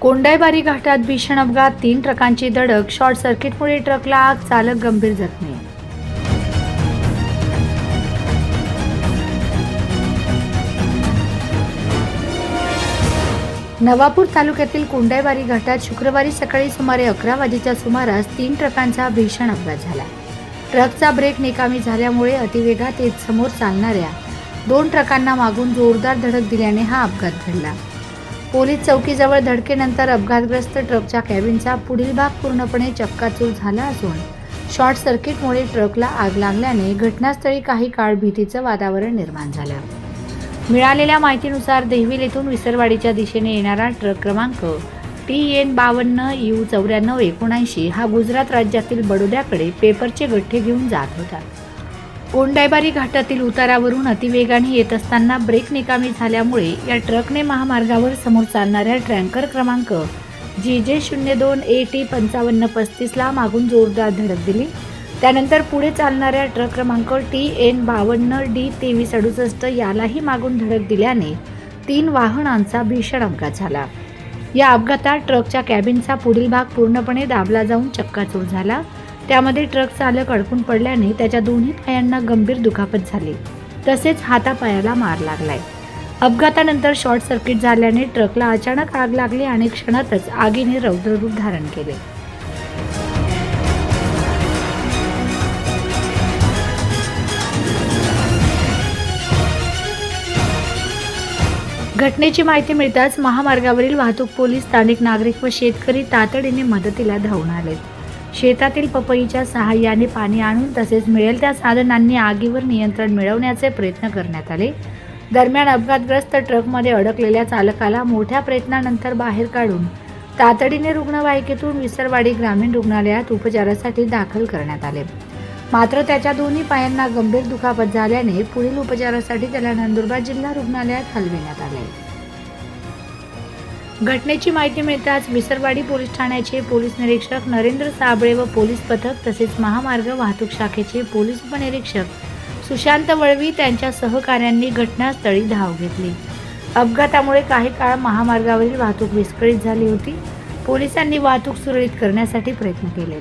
कोंडाईबारी घाटात भीषण अपघात, 3 ट्रकांची धडक, शॉर्ट सर्किटमुळे ट्रकला आग, चालक गंभीर जखमी. नवापूर तालुक्यातील कोंडाईबारी घाटात शुक्रवारी सकाळी सुमारे 11 वाजेच्या सुमारास 3 ट्रकांचा भीषण अपघात झाला. ट्रकचा ब्रेक निकामी झाल्यामुळे अतिवेगात येत समोर चालणाऱ्या 2 ट्रकांना मागून जोरदार धडक दिल्याने हा अपघात घडला. पोलीस चौकीजवळ धडकेनंतर अपघातग्रस्त ट्रकच्या कॅबिनचा पुढील भाग पूर्णपणे चक्काचूर झाला असून शॉर्ट सर्किटमुळे ट्रकला आग लागल्याने घटनास्थळी काही काळ भीतीचं वातावरण निर्माण झालं. मिळालेल्या माहितीनुसार देहवेल येथून विसरवाडीच्या दिशेने येणारा ट्रक क्रमांक TN 52 U9479 हा गुजरात राज्यातील बडोद्याकडे पेपरचे गठ्ठे घेऊन जात होता. कोंडाईबारी घाटातील उतारावरून अतिवेगाने येत असताना ब्रेक निकामी झाल्यामुळे या ट्रकने महामार्गावर समोर चालणाऱ्या टँकर क्रमांक GJ02 AT 5535 ला मागून जोरदार धडक दिली. त्यानंतर पुढे चालणाऱ्या ट्रक क्रमांक TN 52 D 2368 यालाही मागून धडक दिल्याने 3 वाहनांचा भीषण अपघात झाला. या अपघातात ट्रकच्या कॅबिनचा पुढील भाग पूर्णपणे दाबला जाऊन चक्काचूर झाला. त्यामध्ये ट्रक चालक अडकून पडल्याने त्याच्या दोन्ही पायांना गंभीर दुखापत झाली, तसेच हातापायाला मार लागलाय. अपघातानंतर शॉर्ट सर्किट झाल्याने ट्रकला अचानक आग लागली आणि क्षणातच आगीने रौद्ररूप धारण केले. घटनेची माहिती मिळताच महामार्गावरील वाहतूक पोलीस, स्थानिक नागरिक व शेतकरी तातडीने मदतीला धावून आलेत. शेतातील पपईच्या सहाय्याने पाणी आणून तसेच मिळेल त्या साधनांनी आगीवर नियंत्रण मिळवण्याचे प्रयत्न करण्यात आले. दरम्यान अपघातग्रस्त ट्रकमध्ये अडकलेल्या चालकाला मोठ्या प्रयत्नानंतर बाहेर काढून तातडीने रुग्णवाहिकेतून विसरवाडी ग्रामीण रुग्णालयात उपचारासाठी दाखल करण्यात आले. मात्र त्याच्या दोन्ही पायांना गंभीर दुखापत झाल्याने पुढील उपचारासाठी त्याला नंदुरबार जिल्हा रुग्णालयात हलविण्यात आले. घटनेची माहिती मिळताच विसरवाडी पोलीस ठाण्याचे पोलीस निरीक्षक नरेंद्र साबळे व पोलीस पथक तसेच महामार्ग वाहतूक शाखेचे पोलीस उपनिरीक्षक सुशांत वळवी त्यांच्या सहकाऱ्यांनी घटनास्थळी धाव घेतली. अपघातामुळे काही काळ महामार्गावरील वाहतूक विस्कळीत झाली होती. पोलिसांनी वाहतूक सुरळीत करण्यासाठी प्रयत्न केले.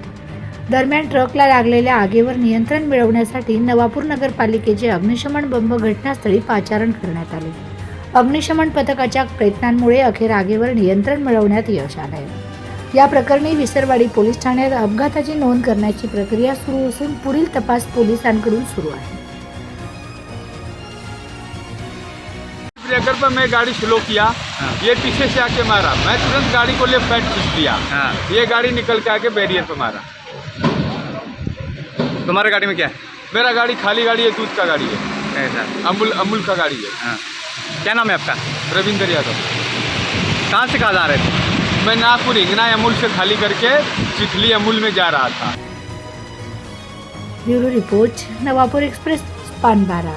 दरम्यान ट्रकला लागलेल्या आगीवर नियंत्रण मिळवण्यासाठी नवापूर नगरपालिकेचे अग्निशमन बंब घटनास्थळी पाचारण करण्यात आले. अग्निशमन पथकाच्या प्रयत्नांमुळे अखेर आगीवर नियंत्रण मिळवण्यात यश आले. या प्रकरणी विसरवाडी पोलीस ठाण्यात अपघाताची नोंद करण्याची प्रक्रिया सुरू असून पुढील तपास पोलिसांकडून सुरू आहे. ब्रेकर पर मैं गाड़ी स्लो किया, ये पीछे से आके मारा, मैं तुरंत गाड़ी को लेफ्ट साइड खींच दिया, ये गाड़ी निकल के आके बैरियर पे मारा. तुम्हारा गाड़ी में क्या है? मेरा गाड़ी खाली गाड़ी है, दूध का गाड़ी है, कैसा? अमूल का गाड़ी है. हाँ. क्या नाम है आपका? रविंदर यादव. कहाँ से कहाँ जा रहे थे? मैं नागपुर हिंगना अमूल से खाली करके चिखली अमूल में जा रहा था. Bureau report, Navapur Express, पानबारा.